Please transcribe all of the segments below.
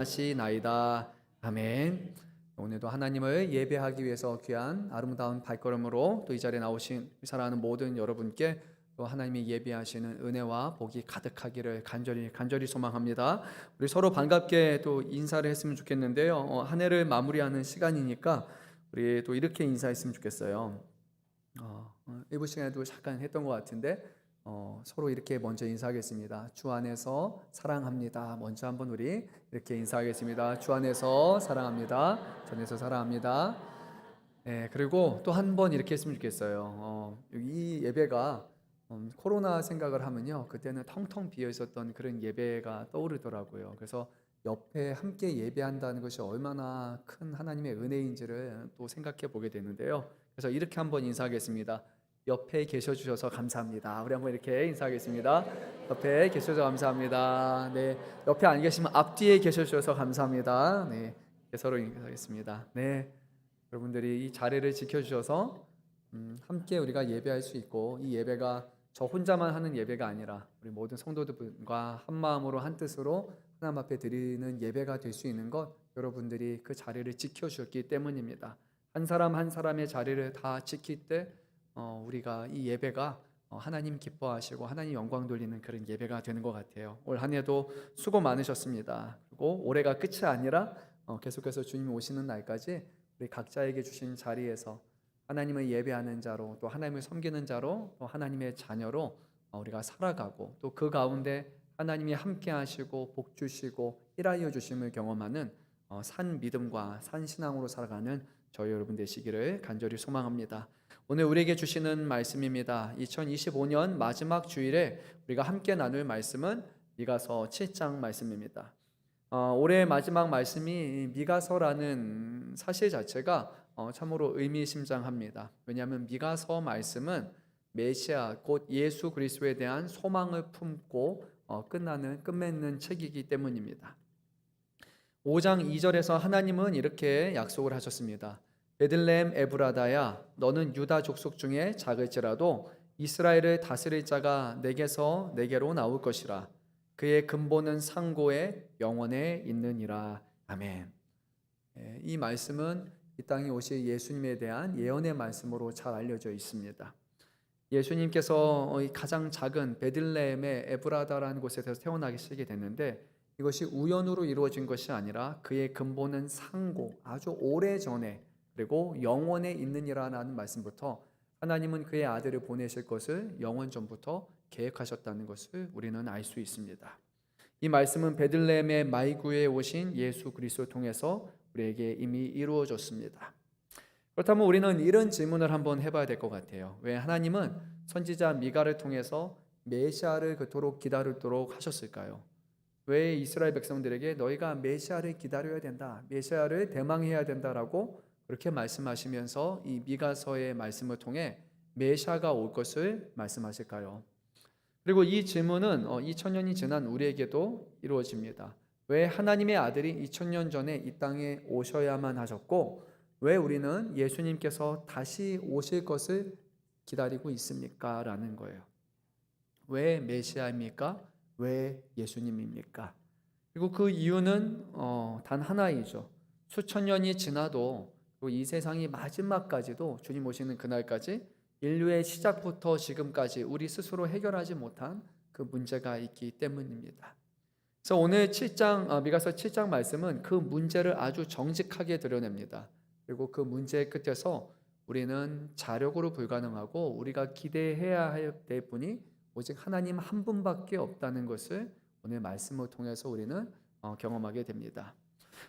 하시나이다. 아멘. 오늘도 하나님을 예배하기 위해서 귀한 아름다운 발걸음으로 또 이 자리에 나오신 사랑하는 모든 여러분께 또 하나님이 예배하시는 은혜와 복이 가득하기를 간절히 소망합니다. 우리 서로 반갑게 또 인사를 했으면 좋겠는데요. 한 해를 마무리하는 시간이니까 우리 또 이렇게 인사했으면 좋겠어요. 일부 시간에도 잠깐 했던 것 같은데 서로 이렇게 먼저 인사하겠습니다. 주 안에서 사랑합니다. 먼저 한번 우리 이렇게 인사하겠습니다. 주 안에서 사랑합니다. 주 안에서 사랑합니다. 네, 그리고 또 한 번 이렇게 했으면 좋겠어요. 이 예배가 코로나 생각을 하면요, 그때는 텅텅 비어 있었던 그런 예배가 떠오르더라고요. 그래서 옆에 함께 예배한다는 것이 얼마나 큰 하나님의 은혜인지를 또 생각해 보게 되는데요. 그래서 이렇게 한번 인사하겠습니다. 옆에 계셔 주셔서 감사합니다. 우리 한번 이렇게 인사하겠습니다. 옆에 계셔 주셔서 감사합니다. 네, 옆에 안 계시면 앞뒤에 계셔 주셔서 감사합니다. 네, 서로 인사하겠습니다. 네, 여러분들이 이 자리를 지켜 주셔서 함께 우리가 예배할 수 있고, 이 예배가 저 혼자만 하는 예배가 아니라 우리 모든 성도들과 한 마음으로 한 뜻으로 하나님 앞에 드리는 예배가 될 수 있는 것, 여러분들이 그 자리를 지켜 주셨기 때문입니다. 한 사람 한 사람의 자리를 다 지킬 때 우리가 이 예배가 하나님 기뻐하시고 하나님 영광 돌리는 그런 예배가 되는 것 같아요. 올 한 해도 수고 많으셨습니다. 그리고 올해가 끝이 아니라 계속해서 주님이 오시는 날까지 우리 각자에게 주신 자리에서 하나님을 예배하는 자로, 또 하나님을 섬기는 자로, 또 하나님의 자녀로 우리가 살아가고, 또 그 가운데 하나님이 함께 하시고 복 주시고 일하여 주심을 경험하는 산 믿음과 산 신앙으로 살아가는 저희 여러분 되시기를 간절히 소망합니다. 오늘 우리에게 주시는 말씀입니다. 2025년 마지막 주일에 우리가 함께 나눌 말씀은 미가서 7장 말씀입니다. 올해 마지막 말씀이 미가서라는 사실 자체가 참으로 의미심장합니다. 왜냐하면 미가서 말씀은 메시아 곧 예수 그리스도에 대한 소망을 품고 끝맺는 책이기 때문입니다. 5장 2절에서 하나님은 이렇게 약속을 하셨습니다. 베들레헴 에브라다야, 너는 유다 족속 중에 작을지라도 이스라엘을 다스릴 자가 내게서 내게로 나올 것이라. 그의 근본은 상고에 영원에 있느니라. 아멘. 이 말씀은 이 땅에 오실 예수님에 대한 예언의 말씀으로 잘 알려져 있습니다. 예수님께서 가장 작은 베들레헴의 에브라다라는 곳에서 태어나시게 됐는데, 이것이 우연으로 이루어진 것이 아니라 그의 근본은 상고, 아주 오래전에, 그리고 영원에 있느니라는 말씀부터 하나님은 그의 아들을 보내실 것을 영원 전부터 계획하셨다는 것을 우리는 알 수 있습니다. 이 말씀은 베들레헴의 마이구에 오신 예수 그리스도를 통해서 우리에게 이미 이루어졌습니다. 그렇다면 우리는 이런 질문을 한번 해봐야 될 것 같아요. 왜 하나님은 선지자 미가를 통해서 메시아를 그토록 기다리도록 하셨을까요? 왜 이스라엘 백성들에게 너희가 메시아를 기다려야 된다, 메시아를 대망해야 된다라고 그렇게 말씀하시면서 이 미가서의 말씀을 통해 메시아가 올 것을 말씀하실까요? 그리고 이 질문은 2000년이 지난 우리에게도 이루어집니다. 왜 하나님의 아들이 2000년 전에 이 땅에 오셔야만 하셨고, 왜 우리는 예수님께서 다시 오실 것을 기다리고 있습니까? 라는 거예요. 왜 메시아입니까? 왜 예수님입니까? 그리고 그 이유는 단 하나이죠. 수천 년이 지나도 이 세상이 마지막까지도 주님 오시는 그날까지 인류의 시작부터 지금까지 우리 스스로 해결하지 못한 그 문제가 있기 때문입니다. 그래서 오늘 미가서 7장 말씀은 그 문제를 아주 정직하게 드러냅니다. 그리고 그 문제의 끝에서 우리는 자력으로 불가능하고 우리가 기대해야 될 분이 오직 하나님 한 분밖에 없다는 것을 오늘 말씀을 통해서 우리는 경험하게 됩니다.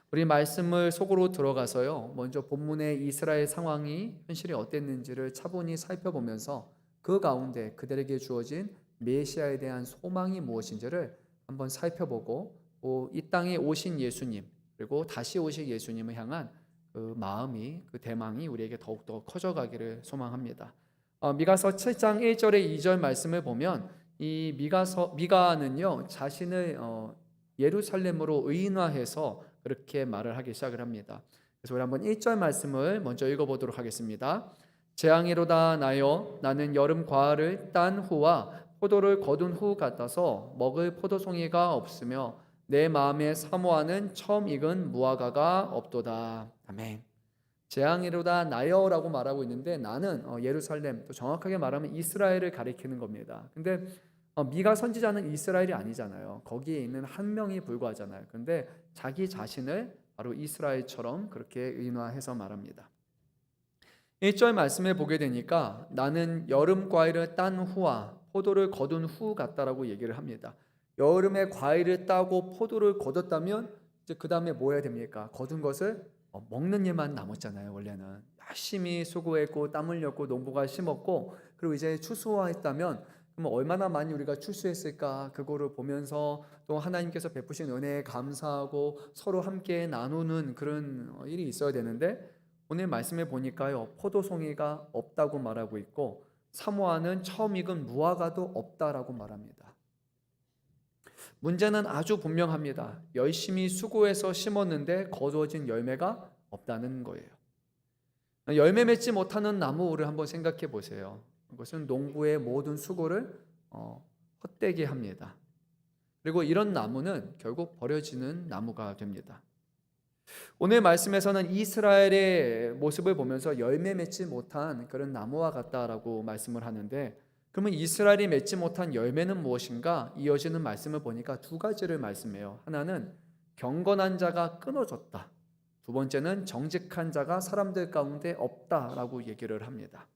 우리 말씀을 속으로 들어가서요, 먼저 본문의 이스라엘 상황이 현실이 어땠는지를 차분히 살펴보면서 그 가운데 그들에게 주어진 메시아에 대한 소망이 무엇인지를 한번 살펴보고, 또 이 땅에 오신 예수님, 그리고 다시 오실 예수님을 향한 그 마음이, 그 대망이 우리에게 더욱더 커져가기를 소망합니다. 미가서 7장 1절에 2절 말씀을 보면 이 미가는요, 자신을 예루살렘으로 의인화해서 그렇게 말을 하기 시작을 합니다. 그래서 우리 한번 1절 말씀을 먼저 읽어보도록 하겠습니다. 재앙이로다 나여, 나는 여름 과일을 딴 후와 포도를 거둔 후 같아서 먹을 포도송이가 없으며 내 마음에 사모하는 처음 익은 무화과가 없도다. 아멘. 재앙이로다 나여라고 말하고 있는데 나는 예루살렘, 또 정확하게 말하면 이스라엘을 가리키는 겁니다. 근데 미가 선지자는 이스라엘이 아니잖아요. 거기에 있는 한 명이 불과하잖아요. 근데 자기 자신을 바로 이스라엘처럼 그렇게 의인화해서 말합니다. 1절 말씀을 보게 되니까 나는 여름 과일을 딴 후와 포도를 거둔 후 같다라고 얘기를 합니다. 여름에 과일을 따고 포도를 거뒀다면 이제 그 다음에 뭐 해야 됩니까? 거둔 것을 먹는 일만 남았잖아요. 원래는 열심히 수고했고 땀 흘렸고 농부가 심었고 그리고 이제 추수했다면 그럼 얼마나 많이 우리가 추수했을까 그거를 보면서 또 하나님께서 베푸신 은혜에 감사하고 서로 함께 나누는 그런 일이 있어야 되는데 오늘 말씀에 보니까요 포도송이가 없다고 말하고 있고 사모하는 처음 익은 무화과도 없다라고 말합니다. 문제는 아주 분명합니다. 열심히 수고해서 심었는데 거두어진 열매가 없다는 거예요. 열매 맺지 못하는 나무를 한번 생각해 보세요. 그것은 농부의 모든 수고를 헛되게 합니다. 그리고 이런 나무는 결국 버려지는 나무가 됩니다. 오늘 말씀에서는 이스라엘의 모습을 보면서 열매 맺지 못한 그런 나무와 같다라고 말씀을 하는데 그러면 이스라엘이 맺지 못한 열매는 무엇인가? 이어지는 말씀을 보니까 두 가지를 말씀해요. 하나는 경건한 자가 끊어졌다. 두 번째는 정직한 자가 사람들 가운데 없다라고 얘기를 합니다.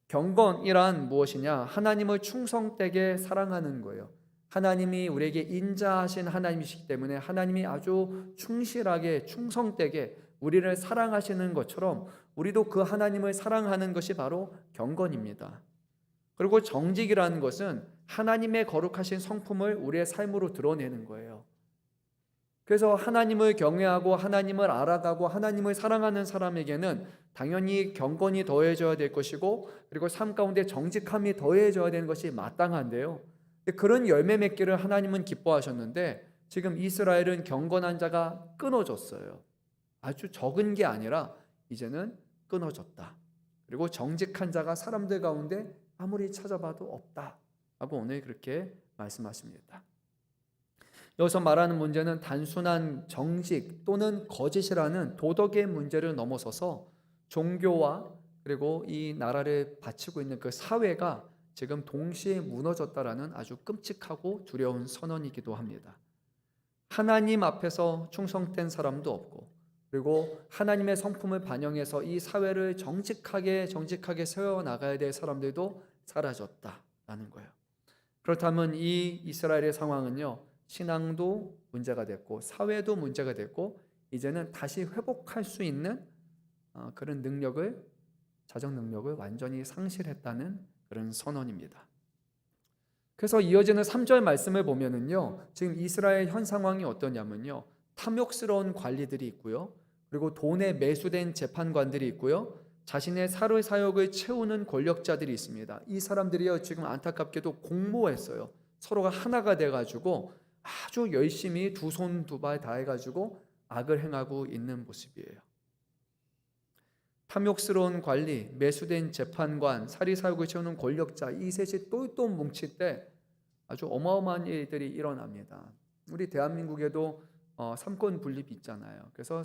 경건이란 무엇이냐? 하나님을 충성되게 사랑하는 거예요. 하나님이 우리에게 인자하신 하나님이시기 때문에 하나님이 아주 충실하게 충성되게 우리를 사랑하시는 것처럼 우리도 그 하나님을 사랑하는 것이 바로 경건입니다. 그리고 정직이라는 것은 하나님의 거룩하신 성품을 우리의 삶으로 드러내는 거예요. 그래서 하나님을 경외하고 하나님을 알아가고 하나님을 사랑하는 사람에게는 당연히 경건이 더해져야 될 것이고 그리고 삶 가운데 정직함이 더해져야 되는 것이 마땅한데요. 그런 열매 맺기를 하나님은 기뻐하셨는데 지금 이스라엘은 경건한 자가 끊어졌어요. 아주 적은 게 아니라 이제는 끊어졌다. 그리고 정직한 자가 사람들 가운데 아무리 찾아봐도 없다 라고 오늘 그렇게 말씀하십니다. 여기서 말하는 문제는 단순한 정직 또는 거짓이라는 도덕의 문제를 넘어서서 종교와 그리고 이 나라를 바치고 있는 그 사회가 지금 동시에 무너졌다라는 아주 끔찍하고 두려운 선언이기도 합니다. 하나님 앞에서 충성된 사람도 없고 그리고 하나님의 성품을 반영해서 이 사회를 정직하게 세워나가야 될 사람들도 사라졌다라는 거예요. 그렇다면 이 이스라엘의 상황은요 신앙도 문제가 됐고 사회도 문제가 됐고 이제는 다시 회복할 수 있는 그런 자정 능력을 완전히 상실했다는 그런 선언입니다. 그래서 이어지는 3절 말씀을 보면은요 지금 이스라엘 현 상황이 어떠냐면요 탐욕스러운 관리들이 있고요 그리고 돈에 매수된 재판관들이 있고요 자신의 사회 사역을 채우는 권력자들이 있습니다. 이 사람들이요 지금 안타깝게도 공모했어요. 서로가 하나가 돼가지고 아주 열심히 두 손 두 발 다 해가지고 악을 행하고 있는 모습이에요. 탐욕스러운 관리, 매수된 재판관, 사리사욕을 채우는 권력자 이 셋이 똘똘 뭉칠 때 아주 어마어마한 일들이 일어납니다. 우리 대한민국에도 삼권 분립이 있잖아요. 그래서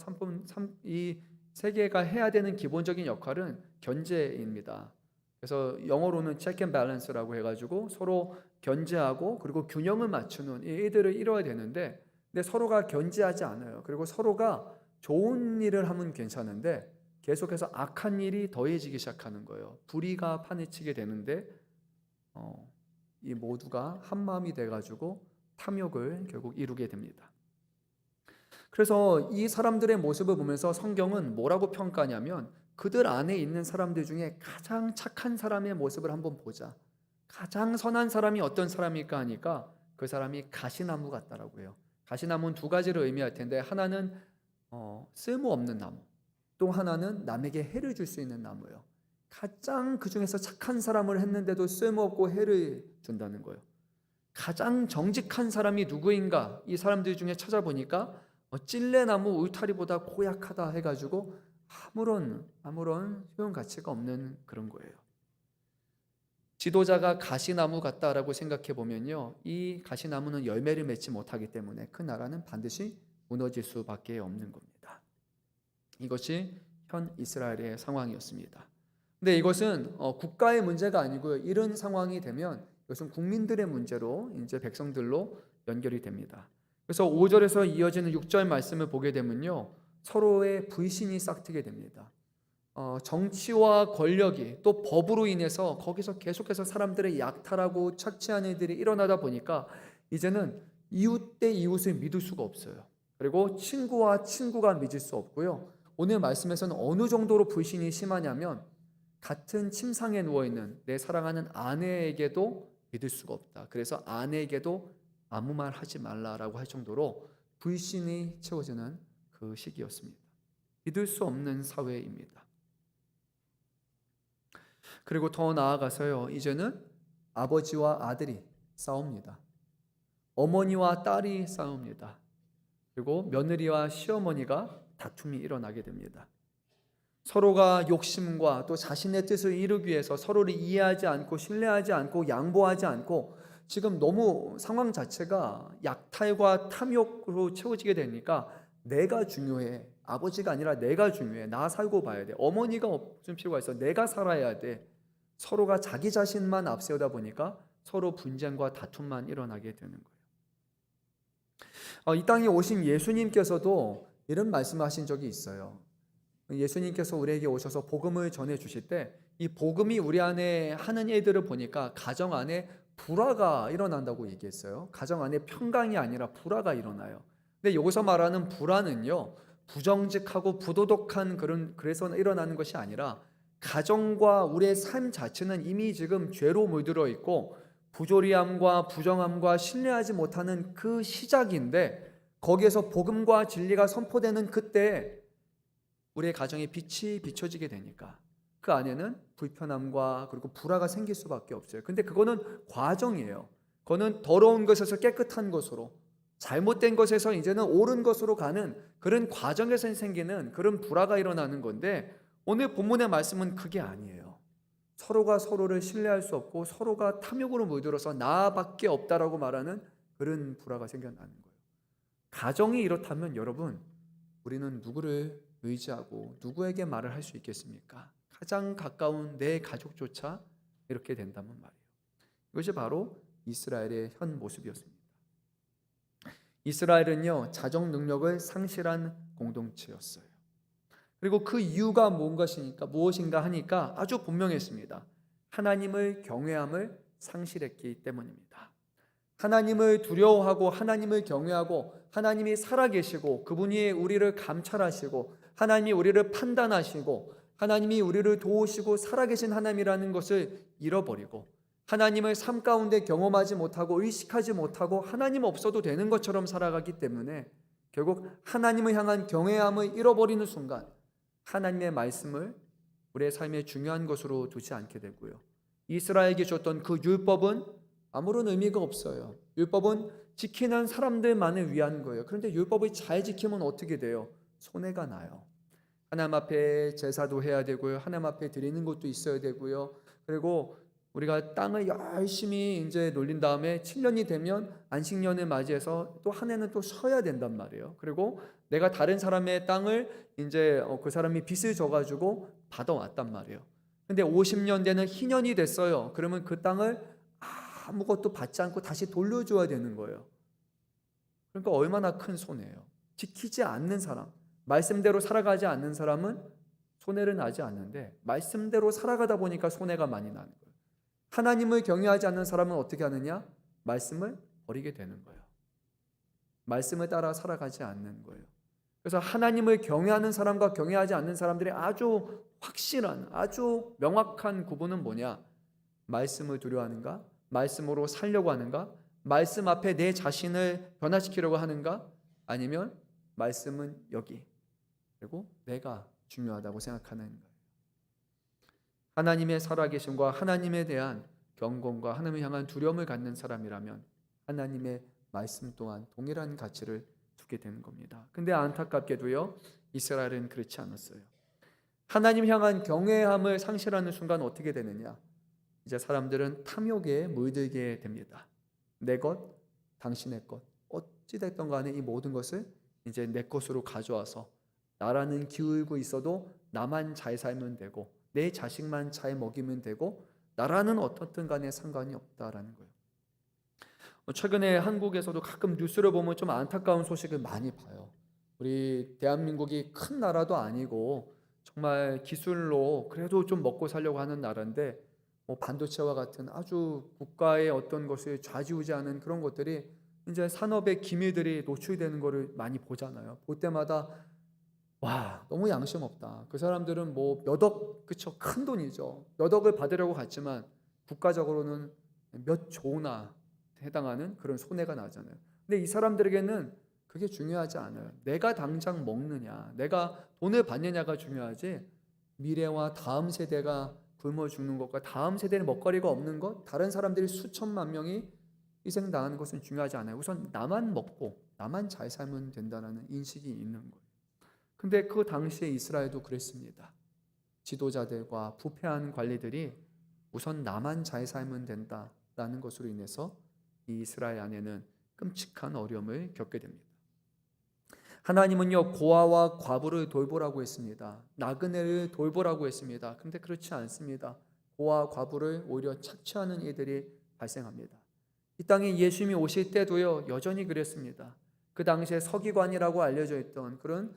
이 세계가 해야 되는 기본적인 역할은 견제입니다. 그래서 영어로는 check and balance라고 해가지고 서로 견제하고 그리고 균형을 맞추는 이 일들을 이뤄야 되는데 근데 서로가 견제하지 않아요. 그리고 서로가 좋은 일을 하면 괜찮은데 계속해서 악한 일이 더해지기 시작하는 거예요. 불의가 판을 치게 되는데 이 모두가 한 마음이 돼가지고 탐욕을 결국 이루게 됩니다. 그래서 이 사람들의 모습을 보면서 성경은 뭐라고 평가하냐면 그들 안에 있는 사람들 중에 가장 착한 사람의 모습을 한번 보자. 가장 선한 사람이 어떤 사람일까 하니까 그 사람이 가시나무 같다라고 해요. 가시나무는 두 가지를 의미할 텐데 하나는 쓸모없는 나무, 또 하나는 남에게 해를 줄 수 있는 나무예요. 가장 그 중에서 착한 사람을 했는데도 쓸모없고 해를 준다는 거예요. 가장 정직한 사람이 누구인가? 이 사람들 중에 찾아보니까 찔레나무 울타리보다 고약하다 해가지고 아무런 소용 가치가 없는 그런 거예요. 지도자가 가시나무 같다라고 생각해 보면요, 이 가시나무는 열매를 맺지 못하기 때문에 그 나라는 반드시 무너질 수밖에 없는 겁니다. 이것이 현 이스라엘의 상황이었습니다. 근데 이것은 국가의 문제가 아니고요, 이런 상황이 되면 이것은 국민들의 문제로 이제 백성들로 연결이 됩니다. 그래서 5절에서 이어지는 6절 말씀을 보게 되면요, 서로의 불신이 싹트게 됩니다. 정치와 권력이 또 법으로 인해서 거기서 계속해서 사람들의 약탈하고 착취하는 일들이 일어나다 보니까 이제는 이웃 대 이웃을 믿을 수가 없어요. 그리고 친구와 친구가 믿을 수 없고요. 오늘 말씀에서는 어느 정도로 불신이 심하냐면 같은 침상에 누워있는 내 사랑하는 아내에게도 믿을 수가 없다. 그래서 아내에게도 아무 말 하지 말라라고 할 정도로 불신이 채워지는 그 시기였습니다. 믿을 수 없는 사회입니다. 그리고 더 나아가서요, 이제는 아버지와 아들이 싸웁니다. 어머니와 딸이 싸웁니다. 그리고 며느리와 시어머니가 다툼이 일어나게 됩니다. 서로가 욕심과 또 자신의 뜻을 이루기 위해서 서로를 이해하지 않고 신뢰하지 않고 양보하지 않고 지금 너무 상황 자체가 약탈과 탐욕으로 채워지게 되니까 내가 중요해. 아버지가 아니라 내가 중요해. 나 살고 봐야 돼. 어머니가 없을 필요가 있어. 내가 살아야 돼. 서로가 자기 자신만 앞세우다 보니까 서로 분쟁과 다툼만 일어나게 되는 거예요. 이 땅에 오신 예수님께서도 이런 말씀하신 적이 있어요. 예수님께서 우리에게 오셔서 복음을 전해 주실 때 이 복음이 우리 안에 하는 일들을 보니까 가정 안에 불화가 일어난다고 얘기했어요. 가정 안에 평강이 아니라 불화가 일어나요. 근데 여기서 말하는 불화는요, 부정직하고 부도덕한 그래서 일어나는 것이 아니라 가정과 우리의 삶 자체는 이미 지금 죄로 물들어 있고 부조리함과 부정함과 신뢰하지 못하는 그 시작인데, 거기에서 복음과 진리가 선포되는 그때 우리의 가정에 빛이 비춰지게 되니까 그 안에는 불편함과 그리고 불화가 생길 수밖에 없어요. 근데 그거는 과정이에요. 그거는 더러운 것에서 깨끗한 것으로, 잘못된 것에서 이제는 옳은 것으로 가는 그런 과정에서 생기는 그런 불화가 일어나는 건데, 오늘 본문의 말씀은 그게 아니에요. 서로가 서로를 신뢰할 수 없고 서로가 탐욕으로 물들어서 나밖에 없다라고 말하는 그런 불화가 생겨나는 거예요. 가정이 이렇다면 여러분, 우리는 누구를 의지하고 누구에게 말을 할 수 있겠습니까? 가장 가까운 내 가족조차 이렇게 된다면 말이에요. 이것이 바로 이스라엘의 현 모습이었습니다. 이스라엘은요, 자정 능력을 상실한 공동체였어요. 그리고 그 이유가 무엇인가 하니까 아주 분명했습니다. 하나님을 경외함을 상실했기 때문입니다. 하나님을 두려워하고 하나님을 경외하고 하나님이 살아계시고 그분이 우리를 감찰하시고 하나님이 우리를 판단하시고 하나님이 우리를 도우시고 살아계신 하나님이라는 것을 잃어버리고 하나님을 삶 가운데 경험하지 못하고 의식하지 못하고 하나님 없어도 되는 것처럼 살아가기 때문에 결국 하나님을 향한 경외함을 잃어버리는 순간 하나님의 말씀을 우리의 삶의 중요한 것으로 두지 않게 되고요. 이스라엘에게 줬던 그 율법은 아무런 의미가 없어요. 율법은 지키는 사람들만을 위한 거예요. 그런데 율법을 잘 지키면 어떻게 돼요? 손해가 나요. 하나님 앞에 제사도 해야 되고요. 하나님 앞에 드리는 것도 있어야 되고요. 그리고 우리가 땅을 열심히 이제 놀린 다음에 7년이 되면 안식년을 맞이해서 또 한 해는 또 쉬어야 된단 말이에요. 그리고 내가 다른 사람의 땅을 이제 그 사람이 빚을 져가지고 받아왔단 말이에요. 근데 50년 되는 희년이 됐어요. 그러면 그 땅을 아무것도 받지 않고 다시 돌려줘야 되는 거예요. 그러니까 얼마나 큰 손해예요. 지키지 않는 사람, 말씀대로 살아가지 않는 사람은 손해를 나지 않는데 말씀대로 살아가다 보니까 손해가 많이 나는 거예요. 하나님을 경외하지 않는 사람은 어떻게 하느냐? 말씀을 버리게 되는 거예요. 말씀을 따라 살아가지 않는 거예요. 그래서 하나님을 경외하는 사람과 경외하지 않는 사람들의 아주 확실한, 아주 명확한 구분은 뭐냐? 말씀을 두려워하는가? 말씀으로 살려고 하는가? 말씀 앞에 내 자신을 변화시키려고 하는가? 아니면 말씀은 여기, 그리고 내가 중요하다고 생각하는 거예요. 하나님의 살아계심과 하나님에 대한 경건과 하나님을 향한 두려움을 갖는 사람이라면 하나님의 말씀 또한 동일한 가치를 두게 되는 겁니다. 근데 안타깝게도요, 이스라엘은 그렇지 않았어요. 하나님 향한 경외함을 상실하는 순간 어떻게 되느냐? 이제 사람들은 탐욕에 물들게 됩니다. 내 것, 당신의 것, 어찌 됐던 간에 이 모든 것을 이제 내 것으로 가져와서 나라는 기울고 있어도 나만 잘 살면 되고 내 자식만 잘 먹이면 되고 나라는 어떻든 간에 상관이 없다라는 거예요. 최근에 한국에서도 가끔 뉴스를 보면 좀 안타까운 소식을 많이 봐요. 우리 대한민국이 큰 나라도 아니고 정말 기술로 그래도 좀 먹고 살려고 하는 나라인데 반도체와 같은 아주 국가의 어떤 것을 좌지우지하는 그런 것들이 이제 산업의 기밀들이 노출되는 것을 많이 보잖아요. 볼 때마다 와, 너무 양심 없다. 그 사람들은 뭐 몇 억, 그쵸, 큰 돈이죠. 몇 억을 받으려고 갔지만 국가적으로는 몇 조나 해당하는 그런 손해가 나잖아요. 근데 이 사람들에게는 그게 중요하지 않아요. 내가 당장 먹느냐, 내가 돈을 받느냐가 중요하지, 미래와 다음 세대가 굶어 죽는 것과 다음 세대는 먹거리가 없는 것, 다른 사람들이 수천만 명이 희생당하는 것은 중요하지 않아요. 우선 나만 먹고 나만 잘 살면 된다는 인식이 있는 거예요. 근데 그 당시에 이스라엘도 그랬습니다. 지도자들과 부패한 관리들이 우선 나만 잘 살면 된다라는 것으로 인해서 이 이스라엘 안에는 끔찍한 어려움을 겪게 됩니다. 하나님은요, 고아와 과부를 돌보라고 했습니다. 나그네를 돌보라고 했습니다. 근데 그렇지 않습니다. 고아 과부를 오히려 착취하는 일들이 발생합니다. 이 땅에 예수님이 오실 때도요, 여전히 그랬습니다. 그 당시에 서기관이라고 알려져 있던 그런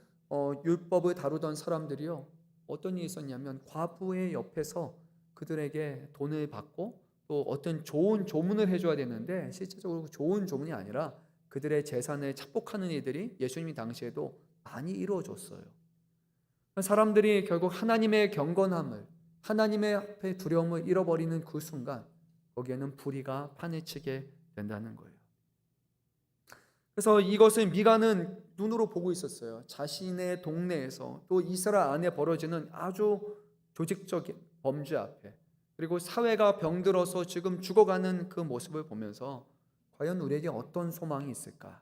율법을 다루던 사람들이요, 어떤 일이 있었냐면 과부의 옆에서 그들에게 돈을 받고 또 어떤 좋은 조문을 해줘야 되는데 실제적으로 좋은 조문이 아니라 그들의 재산을 착복하는 일들이 예수님이 당시에도 많이 이루어졌어요. 사람들이 결국 하나님의 경건함을, 하나님의 앞에 두려움을 잃어버리는 그 순간 거기에는 불의가 판을 치게 된다는 거예요. 그래서 이것을 미가는 눈으로 보고 있었어요. 자신의 동네에서 또 이스라엘 안에 벌어지는 아주 조직적인 범죄 앞에, 그리고 사회가 병들어서 지금 죽어가는 그 모습을 보면서 과연 우리에게 어떤 소망이 있을까?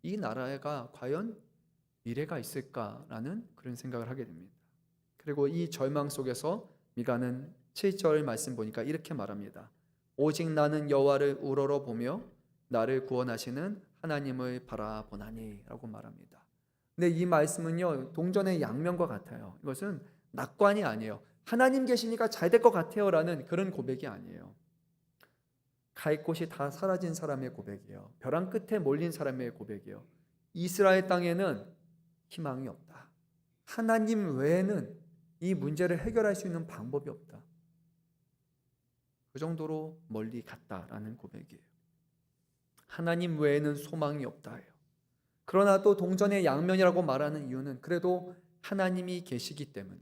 이 나라가 과연 미래가 있을까라는 그런 생각을 하게 됩니다. 그리고 이 절망 속에서 미가는 7절 말씀 보니까 이렇게 말합니다. 오직 나는 여호와를 우러러 보며 나를 구원하시는 하나님을 바라보나니 라고 말합니다. 근데 이 말씀은요, 동전의 양면과 같아요. 이것은 낙관이 아니에요. 하나님 계시니까 잘 될 것 같아요 라는 그런 고백이 아니에요. 갈 곳이 다 사라진 사람의 고백이에요. 벼랑 끝에 몰린 사람의 고백이에요. 이스라엘 땅에는 희망이 없다. 하나님 외에는 이 문제를 해결할 수 있는 방법이 없다. 그 정도로 멀리 갔다라는 고백이에요. 하나님 외에는 소망이 없다예요. 그러나 또 동전의 양면이라고 말하는 이유는 그래도 하나님이 계시기 때문에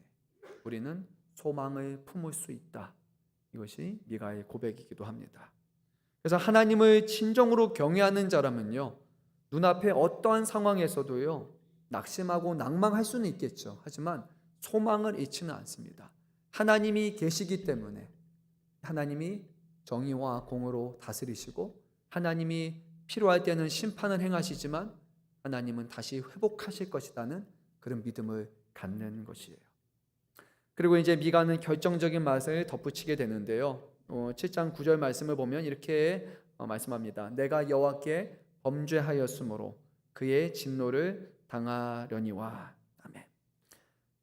우리는 소망을 품을 수 있다. 이것이 미가의 고백이기도 합니다. 그래서 하나님을 진정으로 경외하는 자라면요, 눈앞에 어떠한 상황에서도요, 낙심하고 낭망할 수는 있겠죠. 하지만 소망을 잃지는 않습니다. 하나님이 계시기 때문에 하나님이 정의와 공의로 다스리시고 하나님이 필요할 때는 심판을 행하시지만 하나님은 다시 회복하실 것이라는 그런 믿음을 갖는 것이에요. 그리고 이제 미가는 결정적인 말을 덧붙이게 되는데요. 7장 9절 말씀을 보면 이렇게 말씀합니다. 내가 여호와께 범죄하였으므로 그의 진노를 당하려니와. 아멘.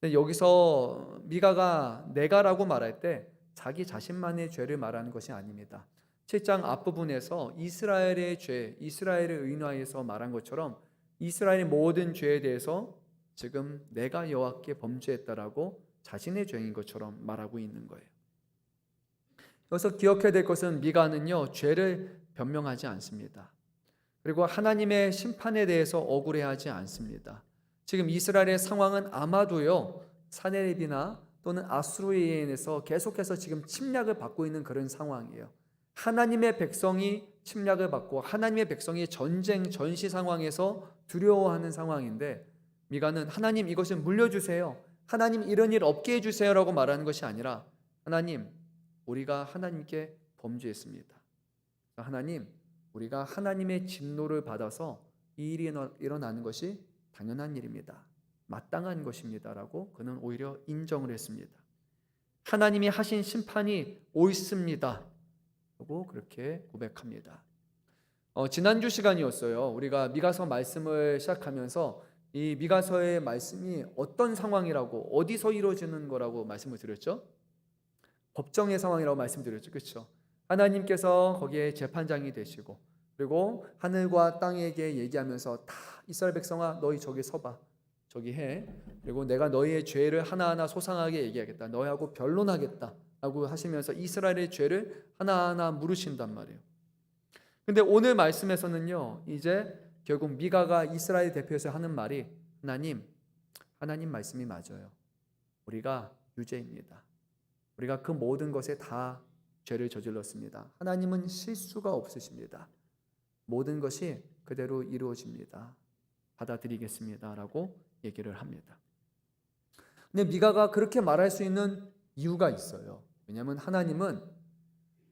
근데 여기서 미가가 내가라고 말할 때 자기 자신만의 죄를 말하는 것이 아닙니다. 7장 앞부분에서 이스라엘의 죄, 이스라엘을 의노하여서 말한 것처럼 이스라엘의 모든 죄에 대해서 지금 내가 여호와께 범죄했다라고 자신의 죄인 것처럼 말하고 있는 거예요. 여기서 기억해야 될 것은 미가는요, 죄를 변명하지 않습니다. 그리고 하나님의 심판에 대해서 억울해하지 않습니다. 지금 이스라엘의 상황은 아마도요, 사네립이나 또는 아수르에서 계속해서 지금 침략을 받고 있는 그런 상황이에요. 하나님의 백성이 침략을 받고 하나님의 백성이 전쟁 전시 상황에서 두려워하는 상황인데 미가는 하나님 이것을 물려주세요, 하나님 이런 일 없게 해주세요라고 말하는 것이 아니라 하나님 우리가 하나님께 범죄했습니다. 하나님 우리가 하나님의 진노를 받아서 이 일이 일어나는 것이 당연한 일입니다. 마땅한 것입니다 라고 그는 오히려 인정을 했습니다. 하나님이 하신 심판이 옳습니다 라고 그렇게 고백합니다. 지난주 시간이었어요. 우리가 미가서 말씀을 시작하면서 이 미가서의 말씀이 어떤 상황이라고, 어디서 이루어지는 거라고 말씀을 드렸죠? 법정의 상황이라고 말씀드렸죠. 그렇죠? 하나님께서 거기에 재판장이 되시고, 그리고 하늘과 땅에게 얘기하면서 다 이스라엘 백성아 너희 저기 서봐, 저기 해, 그리고 내가 너희의 죄를 하나하나 소상하게 얘기하겠다, 너희하고 변론하겠다 라고 하시면서 이스라엘의 죄를 하나하나 물으신단 말이에요. 근데 오늘 말씀에서는요, 이제 결국 미가가 이스라엘 대표해서 하는 말이, 하나님 말씀이 맞아요. 우리가 유죄입니다. 우리가 그 모든 것에 다 죄를 저질렀습니다. 하나님은 실수가 없으십니다. 모든 것이 그대로 이루어집니다. 받아들이겠습니다 라고 얘기를 합니다. 근데 미가가 그렇게 말할 수 있는 이유가 있어요. 왜냐하면 하나님은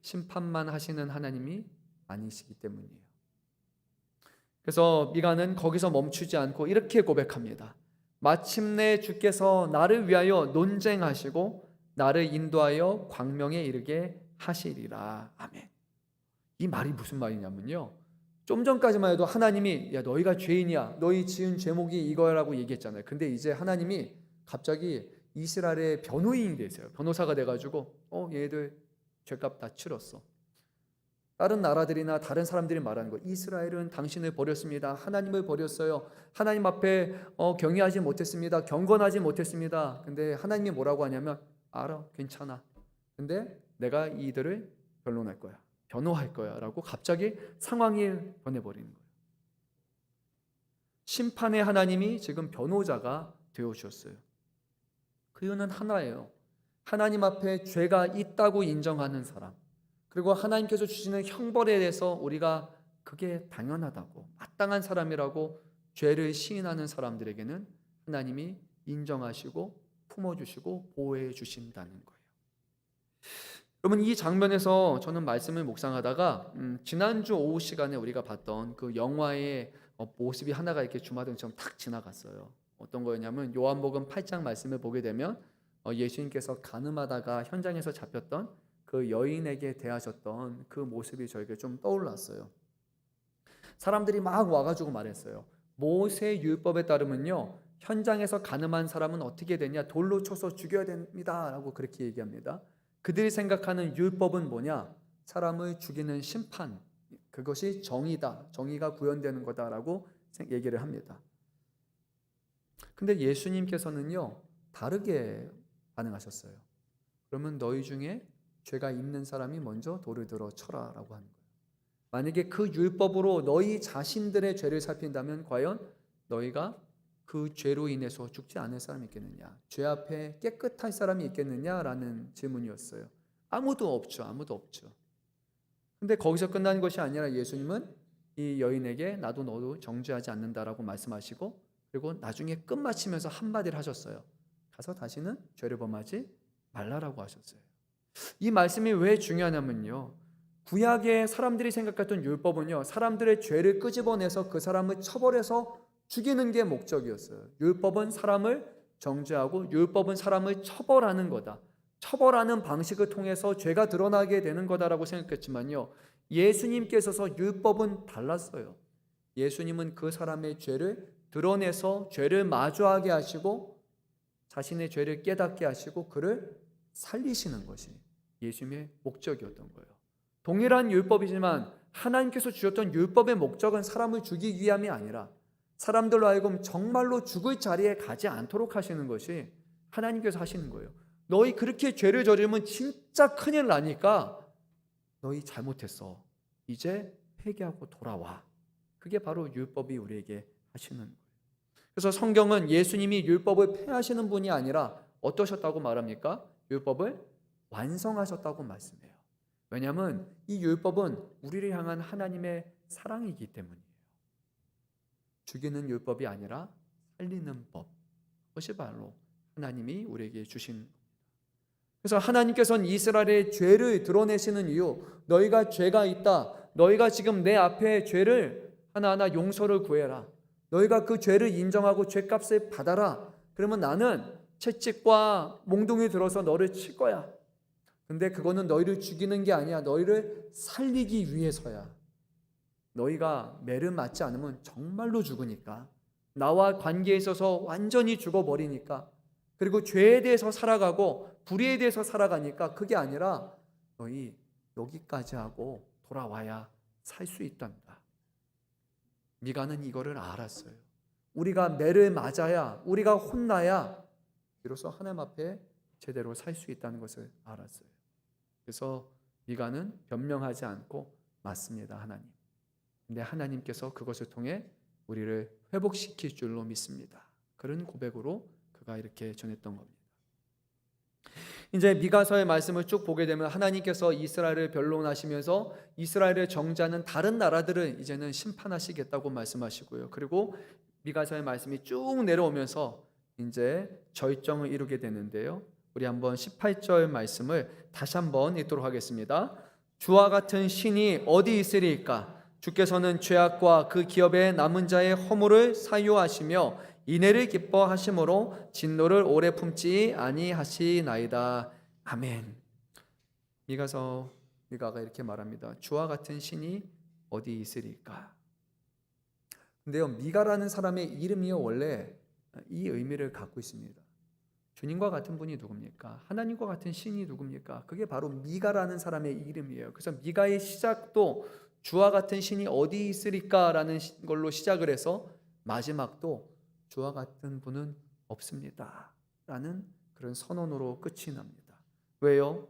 심판만 하시는 하나님이 아니시기 때문이에요. 그래서 미가는 거기서 멈추지 않고 이렇게 고백합니다. 마침내 주께서 나를 위하여 논쟁하시고 나를 인도하여 광명에 이르게 하시리라. 아멘. 이 말이 무슨 말이냐면요, 좀 전까지만 해도 하나님이 야 너희가 죄인이야, 너희 지은 죄목이 이거라고 얘기했잖아요. 근데 이제 하나님이 갑자기 이스라엘의 변호인이 되세요. 변호사가 돼가지고 얘들 죄값 다 치렀어. 다른 나라들이나 다른 사람들이 말하는 거, 이스라엘은 당신을 버렸습니다. 하나님을 버렸어요. 하나님 앞에 경외하지 못했습니다. 경건하지 못했습니다. 근데 하나님이 뭐라고 하냐면, 알아, 괜찮아. 근데 내가 이들을 변론할 거야, 변호할 거야 라고 갑자기 상황이 변해버리는 거예요. 심판의 하나님이 지금 변호자가 되어주셨어요. 그 이유는 하나예요. 하나님 앞에 죄가 있다고 인정하는 사람, 그리고 하나님께서 주시는 형벌에 대해서 우리가 그게 당연하다고, 마땅한 사람이라고 죄를 시인하는 사람들에게는 하나님이 인정하시고 품어주시고 보호해 주신다는 거예요. 여러분, 이 장면에서 저는 말씀을 묵상하다가 지난주 오후 시간에 우리가 봤던 그 영화의 모습이 하나가 이렇게 주마등처럼 탁 지나갔어요. 어떤 거였냐면 요한복음 8장 말씀을 보게 되면 예수님께서 간음하다가 현장에서 잡혔던 그 여인에게 대하셨던 그 모습이 저에게 좀 떠올랐어요. 사람들이 막 와가지고 말했어요. 모세 율법에 따르면요, 현장에서 간음한 사람은 어떻게 되냐, 돌로 쳐서 죽여야 됩니다 라고 그렇게 얘기합니다. 그들이 생각하는 율법은 뭐냐, 사람을 죽이는 심판, 그것이 정의다, 정의가 구현되는 거다라고 얘기를 합니다. 근데 예수님께서는요 다르게 반응하셨어요. 그러면 너희 중에 죄가 있는 사람이 먼저 돌을 들어 쳐라 라고 하는 거예요. 만약에 그 율법으로 너희 자신들의 죄를 살핀다면 과연 너희가 그 죄로 인해서 죽지 않을 사람이 있겠느냐, 죄 앞에 깨끗할 사람이 있겠느냐라는 질문이었어요. 아무도 없죠. 아무도 없죠. 근데 거기서 끝난 것이 아니라 예수님은 이 여인에게 나도 너도 정죄하지 않는다라고 말씀하시고, 그리고 나중에 끝마치면서 한마디를 하셨어요. 가서 다시는 죄를 범하지 말라라고 하셨어요. 이 말씀이 왜 중요하냐면요, 구약의 사람들이 생각했던 율법은요, 사람들의 죄를 끄집어내서 그 사람을 처벌해서 죽이는 게 목적이었어요. 율법은 사람을 정죄하고 율법은 사람을 처벌하는 거다, 처벌하는 방식을 통해서 죄가 드러나게 되는 거다라고 생각했지만요, 예수님께서 율법은 달랐어요. 예수님은 그 사람의 죄를 드러내서 죄를 마주하게 하시고 자신의 죄를 깨닫게 하시고 그를 살리시는 것이 예수님의 목적이었던 거예요. 동일한 율법이지만 하나님께서 주셨던 율법의 목적은 사람을 죽이기 위함이 아니라 사람들로 하여금 정말로 죽을 자리에 가지 않도록 하시는 것이 하나님께서 하시는 거예요. 너희 그렇게 죄를 저지르면 진짜 큰일 나니까 너희 잘못했어, 이제 회개하고 돌아와. 그게 바로 율법이 우리에게 하시는 거예요. 그래서 성경은 예수님이 율법을 폐하시는 분이 아니라 어떠셨다고 말합니까? 율법을 완성하셨다고 말씀해요. 왜냐하면 이 율법은 우리를 향한 하나님의 사랑이기 때문이에요. 죽이는 율법이 아니라 살리는 법, 그것이 바로 하나님이 우리에게 주신 겁니다. 그래서 하나님께서는 이스라엘의 죄를 드러내시는 이유, 너희가 죄가 있다, 너희가 지금 내 앞에 죄를 하나하나 용서를 구해라, 너희가 그 죄를 인정하고 죄값을 받아라. 그러면 나는 채찍과 몽둥이 들어서 너를 칠 거야. 근데 그거는 너희를 죽이는 게 아니야. 너희를 살리기 위해서야. 너희가 매를 맞지 않으면 정말로 죽으니까. 나와 관계에 있어서 완전히 죽어버리니까. 그리고 죄에 대해서 살아가고 불의에 대해서 살아가니까 그게 아니라 너희 여기까지 하고 돌아와야 살 수 있단다. 미가는 이거를 알았어요. 우리가 매를 맞아야, 우리가 혼나야 비로소 하나님 앞에 제대로 살 수 있다는 것을 알았어요. 그래서 미가는 변명하지 않고 맞습니다, 하나님. 근데 하나님께서 그것을 통해 우리를 회복시킬 줄로 믿습니다. 그런 고백으로 그가 이렇게 전했던 겁니다. 이제 미가서의 말씀을 쭉 보게 되면 하나님께서 이스라엘을 변론하시면서 이스라엘을 정죄하는 다른 나라들을 이제는 심판하시겠다고 말씀하시고요. 그리고 미가서의 말씀이 쭉 내려오면서 이제 절정을 이루게 되는데요. 우리 한번 18절 말씀을 다시 한번 읽도록 하겠습니다. 주와 같은 신이 어디 있으리까? 주께서는 죄악과 그 기업에 남은 자의 허물을 사유하시며 인애를 기뻐하심으로 진노를 오래 품지 아니하시나이다. 아멘. 미가가 이렇게 말합니다. 주와 같은 신이 어디 있으리까? 근데요, 미가라는 사람의 이름이요 원래 이 의미를 갖고 있습니다. 주님과 같은 분이 누굽니까? 하나님과 같은 신이 누굽니까? 그게 바로 미가라는 사람의 이름이에요. 그래서 미가의 시작도 주와 같은 신이 어디 있으리까라는 걸로 시작을 해서 마지막도 주와 같은 분은 없습니다 라는 그런 선언으로 끝이 납니다. 왜요?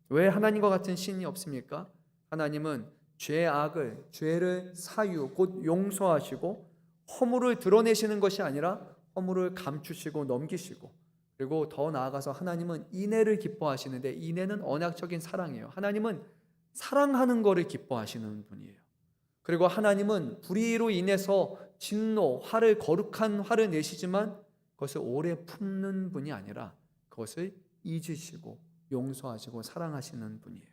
왜 하나님과 같은 신이 없습니까? 하나님은 죄를 사유 곧 용서하시고 허물을 드러내시는 것이 아니라 허물을 감추시고 넘기시고, 그리고 더 나아가서 하나님은 인애를 기뻐하시는데, 인애는 언약적인 사랑이에요. 하나님은 사랑하는 것을 기뻐하시는 분이에요. 그리고 하나님은 불의로 인해서 진노, 거룩한 화를 내시지만 그것을 오래 품는 분이 아니라 그것을 잊으시고 용서하시고 사랑하시는 분이에요.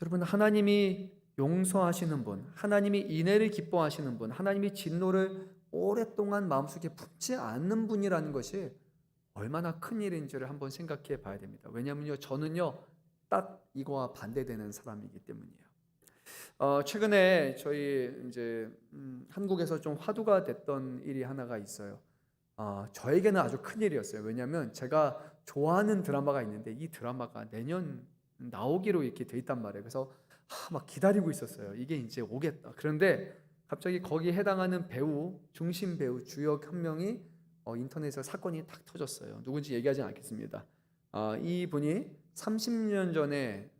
여러분, 하나님이 용서하시는 분, 하나님이 인애를 기뻐하시는 분, 하나님이 진노를 오랫동안 마음속에 품지 않는 분이라는 것이 얼마나 큰 일인지를 한번 생각해 봐야 됩니다. 왜냐하면요, 저는요 딱 이거와 반대되는 사람이기 때문이에요. 최근에 저희 이제 한국에서 좀 화두가 됐던 일이 하나가 있어요. 저에게는 아주 큰 일이었어요. 왜냐하면 제가 좋아하는 드라마가 있는데 이 드라마가 내년 나오기로 이렇게 돼 있단 말이에요. 그래서 막 기다리고 있었어요. 이게 이제 오겠다. 그런데 갑자기 거기에 해당하는 중심 배우 주역 한 명이 인터넷에서 사건이 탁 터졌어요. 누군지 얘기하지 않겠습니다. 이분이 30년 전에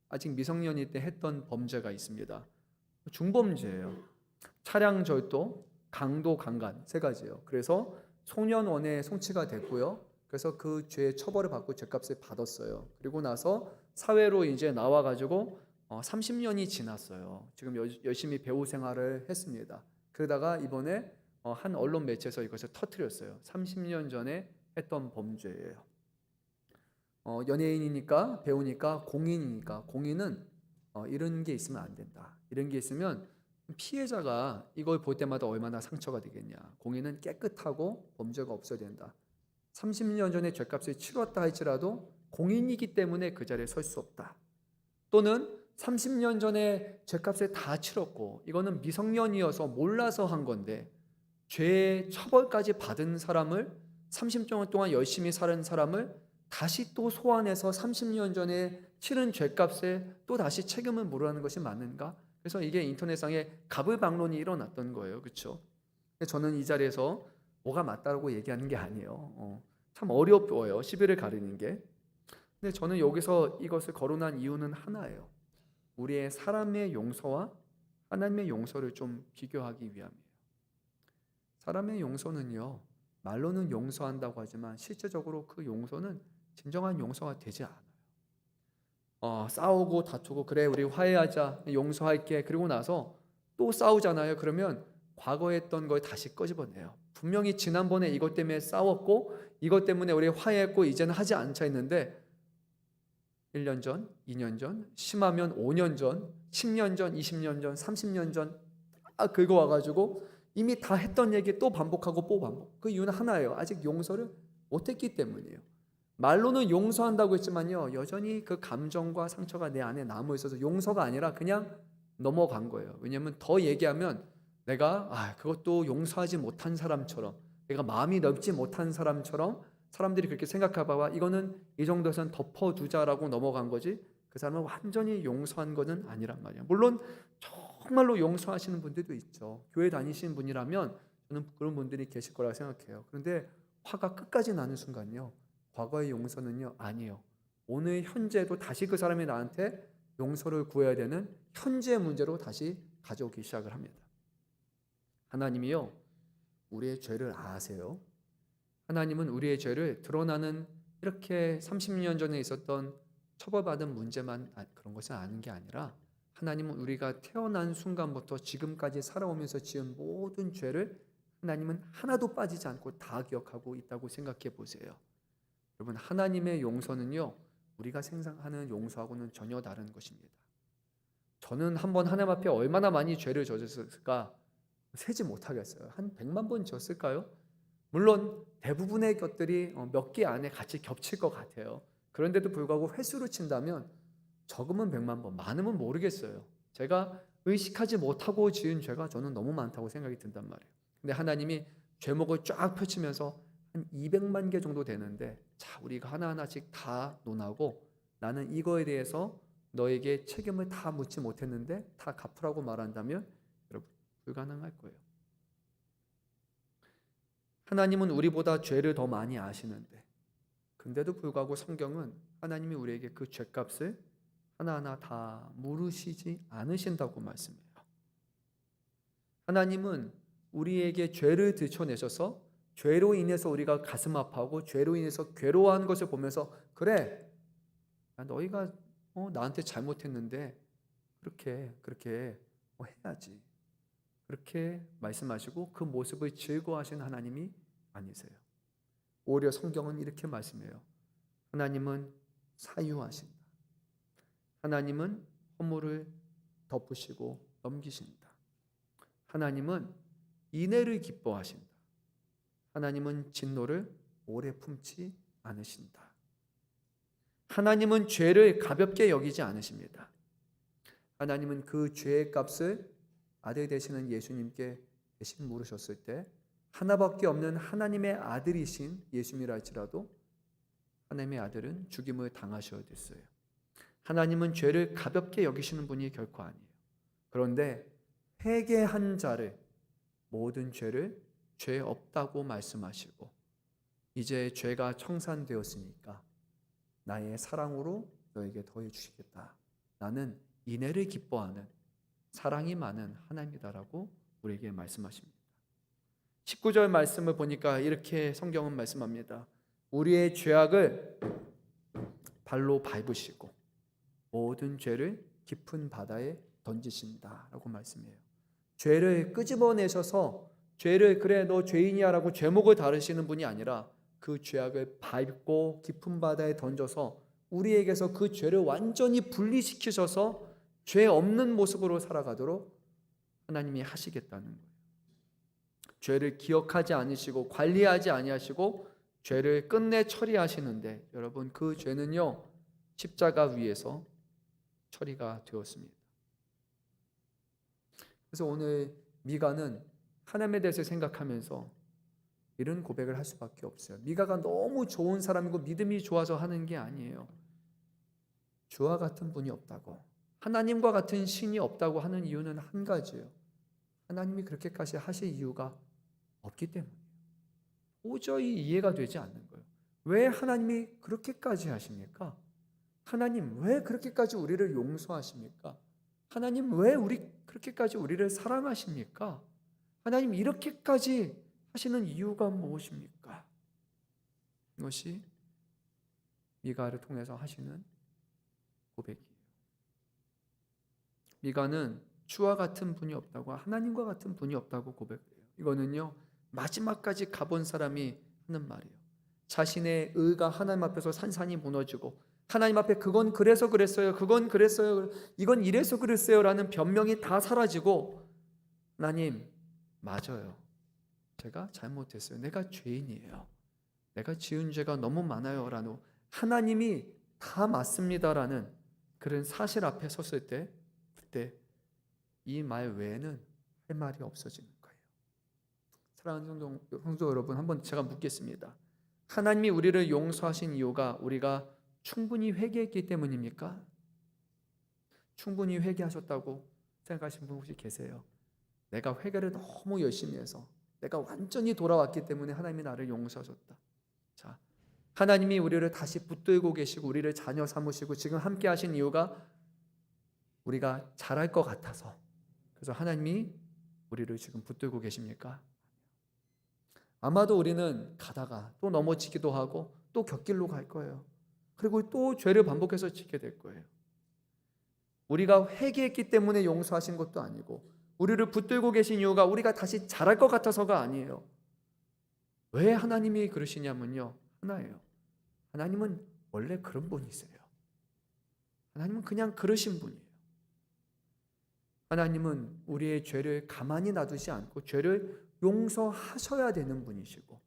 아직 미성년일 때 했던 범죄가 있습니다. 중범죄예요. 차량 절도, 강도, 강간 세 가지예요. 그래서 소년원에 송치가 됐고요. 그래서 그 죄의 처벌을 받고 죄값을 받았어요. 그리고 나서 사회로 이제 나와가지고 30년이 지났어요. 지금 열심히 배우 생활을 했습니다. 그러다가 이번에 한 언론 매체에서 이것을 터뜨렸어요. 30년 전에 했던 범죄예요. 연예인이니까, 배우니까, 공인이니까, 공인은 이런 게 있으면 안 된다. 이런 게 있으면 피해자가 이걸 볼 때마다 얼마나 상처가 되겠냐. 공인은 깨끗하고 범죄가 없어야 된다. 30년 전에 죄값을 치렀다 할지라도 공인이기 때문에 그 자리에 설 수 없다. 또는 30년 전에 죄값을 다 치렀고 이거는 미성년이어서 몰라서 한 건데 죄의 처벌까지 받은 사람을, 30년 동안 열심히 사는 사람을 다시 또 소환해서 30년 전에 치른 죄값에 또 다시 책임을 물으라는 것이 맞는가? 그래서 이게 인터넷상에 가불방론이 일어났던 거예요. 그렇죠? 저는 이 자리에서 뭐가 맞다고 얘기하는 게 아니에요. 참 어려워요. 시비를 가리는 게. 근데 저는 여기서 이것을 거론한 이유는 하나예요. 우리의 사람의 용서와 하나님의 용서를 좀 비교하기 위함이에요. 사람의 용서는요, 말로는 용서한다고 하지만 실제적으로 그 용서는 진정한 용서가 되지 않아요. 싸우고 다투고 그래 우리 화해하자, 용서할게, 그리고 나서 또 싸우잖아요. 그러면 과거에 했던 걸 다시 꺼집어내요. 분명히 지난번에 이것 때문에 싸웠고 이것 때문에 우리 화해했고 이제는 하지 않자 했는데 1년 전, 2년 전, 심하면 5년 전, 10년 전, 20년 전, 30년 전 긁어와가지고 이미 다 했던 얘기 또 반복하고 또 반복. 그 이유는 하나예요. 아직 용서를 못했기 때문이에요. 말로는 용서한다고 했지만요, 여전히 그 감정과 상처가 내 안에 남아 있어서 용서가 아니라 그냥 넘어간 거예요. 왜냐하면 더 얘기하면 내가 그것도 용서하지 못한 사람처럼, 내가 마음이 넓지 못한 사람처럼 사람들이 그렇게 생각할까 봐 이거는 이 정도에선 덮어두자라고 넘어간 거지, 그 사람은 완전히 용서한 것은 아니란 말이에요. 물론 정말로 용서하시는 분들도 있죠. 교회 다니시는 분이라면 저는 그런 분들이 계실 거라고 생각해요. 그런데 화가 끝까지 나는 순간요, 과거의 용서는요 아니에요. 오늘 현재도 다시 그 사람이 나한테 용서를 구해야 되는 현재의 문제로 다시 가져오기 시작을 합니다. 하나님이요, 우리의 죄를 아세요. 하나님은 우리의 죄를 드러나는 이렇게 30년 전에 있었던 처벌받은 문제만 그런 것을 아는 게 아니라, 하나님은 우리가 태어난 순간부터 지금까지 살아오면서 지은 모든 죄를 하나님은 하나도 빠지지 않고 다 기억하고 있다고 생각해 보세요. 여러분, 하나님의 용서는요, 우리가 생각하는 용서하고는 전혀 다른 것입니다. 저는 한번 하나님 앞에 얼마나 많이 죄를 저질렀을까 세지 못하겠어요. 한 100만 번 졌을까요? 물론 대부분의 것들이 몇 개 안에 같이 겹칠 것 같아요. 그런데도 불구하고 횟수로 친다면 적으면 100만 번, 많으면 모르겠어요. 제가 의식하지 못하고 지은 죄가 저는 너무 많다고 생각이 든단 말이에요. 근데 하나님이 죄목을 쫙 펼치면서 한 200만 개 정도 되는데, 자, 우리가 하나하나씩 다 논하고 나는 이거에 대해서 너에게 책임을 다 묻지 못했는데 다 갚으라고 말한다면 여러분, 불가능할 거예요. 하나님은 우리보다 죄를 더 많이 아시는데, 근데도 불구하고 성경은 하나님이 우리에게 그 죄값을 하나하나 다 물으시지 않으신다고 말씀해요. 하나님은 우리에게 죄를 들춰내셔서 죄로 인해서 우리가 가슴 아파하고 죄로 인해서 괴로워하는 것을 보면서, 그래, 너희가 나한테 잘못했는데 그렇게 해야지, 그렇게 말씀하시고 그 모습을 즐거워하시는 하나님이 아니세요. 오히려 성경은 이렇게 말씀해요. 하나님은 사유하신다. 하나님은 허물을 덮으시고 넘기신다. 하나님은 인애를 기뻐하신다. 하나님은 진노를 오래 품지 않으신다. 하나님은 죄를 가볍게 여기지 않으십니다. 하나님은 그 죄의 값을 아들 되시는 예수님께 대신 물으셨을 때 하나밖에 없는 하나님의 아들이신 예수님이라 할지라도 하나님의 아들은 죽임을 당하셔야 됐어요. 하나님은 죄를 가볍게 여기시는 분이 결코 아니에요. 그런데 회개한 자를, 모든 죄를 죄 없다고 말씀하시고, 이제 죄가 청산되었으니까 나의 사랑으로 너에게 더해 주시겠다. 나는 인애를 기뻐하는 사랑이 많은 하나님이다라고 우리에게 말씀하십니다. 19절 말씀을 보니까 이렇게 성경은 말씀합니다. 우리의 죄악을 발로 밟으시고 모든 죄를 깊은 바다에 던지신다라고 말씀해요. 죄를 끄집어내셔서 죄를, 그래 너 죄인이야 라고 죄목을 다루시는 분이 아니라 그 죄악을 밟고 깊은 바다에 던져서 우리에게서 그 죄를 완전히 분리시키셔서 죄 없는 모습으로 살아가도록 하나님이 하시겠다는 거예요. 죄를 기억하지 않으시고 관리하지 아니하시고 죄를 끝내 처리하시는데, 여러분, 그 죄는요 십자가 위에서 처리가 되었습니다. 그래서 오늘 미가는 하나님에 대해서 생각하면서 이런 고백을 할 수밖에 없어요. 미가가 너무 좋은 사람이고 믿음이 좋아서 하는 게 아니에요. 주와 같은 분이 없다고, 하나님과 같은 신이 없다고 하는 이유는 한 가지예요. 하나님이 그렇게까지 하실 이유가 없기 때문이에요. 도저히 이해가 되지 않는 거예요. 왜 하나님이 그렇게까지 하십니까? 하나님 왜 그렇게까지 우리를 용서하십니까? 하나님 왜 그렇게까지 우리를 사랑하십니까? 하나님 이렇게까지 하시는 이유가 무엇입니까? 이것이 미가를 통해서 하시는 고백이에요. 미가는 주와 같은 분이 없다고, 하나님과 같은 분이 없다고 고백해요. 이거는요 마지막까지 가본 사람이 하는 말이에요. 자신의 의가 하나님 앞에서 산산이 무너지고 하나님 앞에 그건 그래서 그랬어요, 그건 그랬어요, 이건 이래서 그랬어요 라는 변명이 다 사라지고, 하나님 맞아요. 제가 잘못했어요. 내가 죄인이에요. 내가 지은 죄가 너무 많아요. 라는 하나님이 다 맞습니다라는 그런 사실 앞에 섰을 때 그때 이 말 외에는 할 말이 없어지는 거예요. 사랑하는 성도 여러분, 한번 제가 묻겠습니다. 하나님이 우리를 용서하신 이유가 우리가 충분히 회개했기 때문입니까? 충분히 회개하셨다고 생각하시는 분 혹시 계세요? 내가 회개를 너무 열심히 해서 내가 완전히 돌아왔기 때문에 하나님이 나를 용서하셨다. 자, 하나님이 우리를 다시 붙들고 계시고 우리를 자녀 삼으시고 지금 함께 하신 이유가 우리가 잘할 것 같아서, 그래서 하나님이 우리를 지금 붙들고 계십니까? 아마도 우리는 가다가 또 넘어지기도 하고 또 곁길로 갈 거예요. 그리고 또 죄를 반복해서 짓게 될 거예요. 우리가 회개했기 때문에 용서하신 것도 아니고 우리를 붙들고 계신 이유가 우리가 다시 잘할 것 같아서가 아니에요. 왜 하나님이 그러시냐면요, 하나예요. 하나님은 원래 그런 분이세요. 하나님은 그냥 그러신 분이에요. 하나님은 우리의 죄를 가만히 놔두지 않고 죄를 용서하셔야 되는 분이시고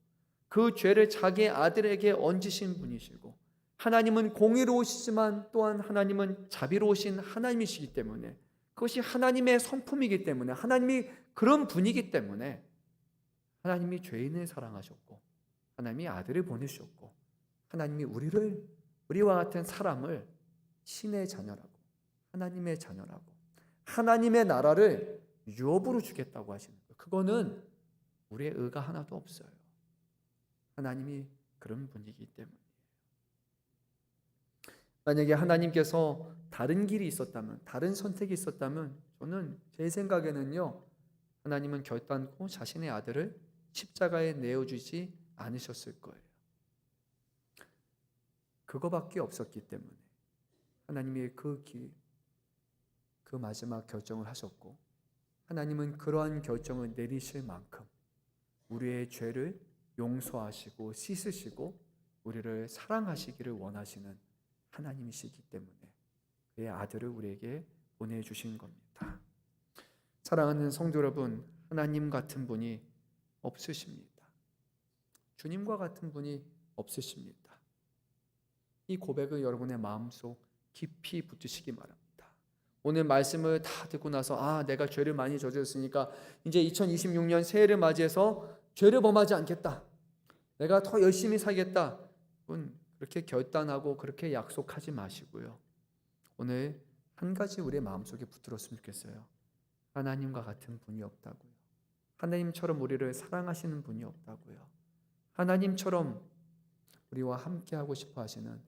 그 죄를 자기의 아들에게 얹으신 분이시고, 하나님은 공의로우시지만 또한 하나님은 자비로우신 하나님이시기 때문에, 그것이 하나님의 성품이기 때문에, 하나님이 그런 분이기 때문에 하나님이 죄인을 사랑하셨고 하나님이 아들을 보내주셨고 하나님이 우리와 같은 사람을 신의 자녀라고, 하나님의 자녀라고, 하나님의 나라를 유업으로 주겠다고 하시는 거예요. 그거는 우리의 의가 하나도 없어요. 하나님이 그런 분이기 때문이에요. 만약에 하나님께서 다른 길이 있었다면, 다른 선택이 있었다면, 저는 제 생각에는요, 하나님은 결단코 자신의 아들을 십자가에 내어주지 않으셨을 거예요. 그거밖에 없었기 때문에 하나님이 그 마지막 결정을 하셨고, 하나님은 그러한 결정을 내리실 만큼 우리의 죄를 용서하시고 씻으시고 우리를 사랑하시기를 원하시는 하나님이시기 때문에 그의 아들을 우리에게 보내주신 겁니다. 사랑하는 성도 여러분, 하나님 같은 분이 없으십니다. 주님과 같은 분이 없으십니다. 이 고백을 여러분의 마음속 깊이 붙드시기 바랍니다. 오늘 말씀을 다 듣고 나서 내가 죄를 많이 저질렀으니까 이제 2026년 새해를 맞이해서 죄를 범하지 않겠다, 내가 더 열심히 살겠다, 그렇게 결단하고 그렇게 약속하지 마시고요. 오늘 한 가지 우리의 마음속에 붙들었으면 좋겠어요. 하나님과 같은 분이 없다고요. 하나님처럼 우리를 사랑하시는 분이 없다고요. 하나님처럼 우리와 함께하고 싶어 하시는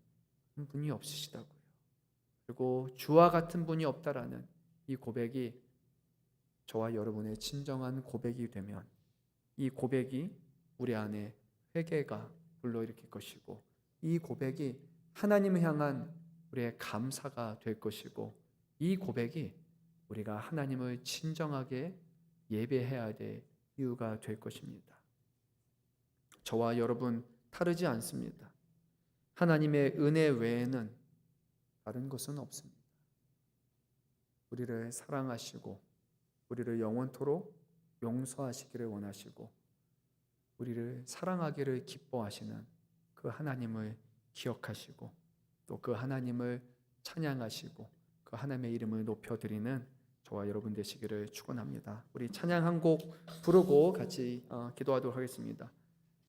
분이 없으시다고요. 그리고 주와 같은 분이 없다라는 이 고백이 저와 여러분의 진정한 고백이 되면 이 고백이 우리 안에 회개가 불러일으킬 것이고, 이 고백이 하나님을 향한 우리의 감사가 될 것이고, 이 고백이 우리가 하나님을 진정하게 예배해야 될 이유가 될 것입니다. 저와 여러분 다르지 않습니다. 하나님의 은혜 외에는 다른 것은 없습니다. 우리를 사랑하시고 우리를 영원토록 용서하시기를 원하시고 우리를 사랑하기를 기뻐하시는 그 하나님을 기억하시고 또 그 하나님을 찬양하시고 그 하나님의 이름을 높여드리는 저와 여러분 되시기를 축원합니다. 우리 찬양 한 곡 부르고 같이 기도하도록 하겠습니다.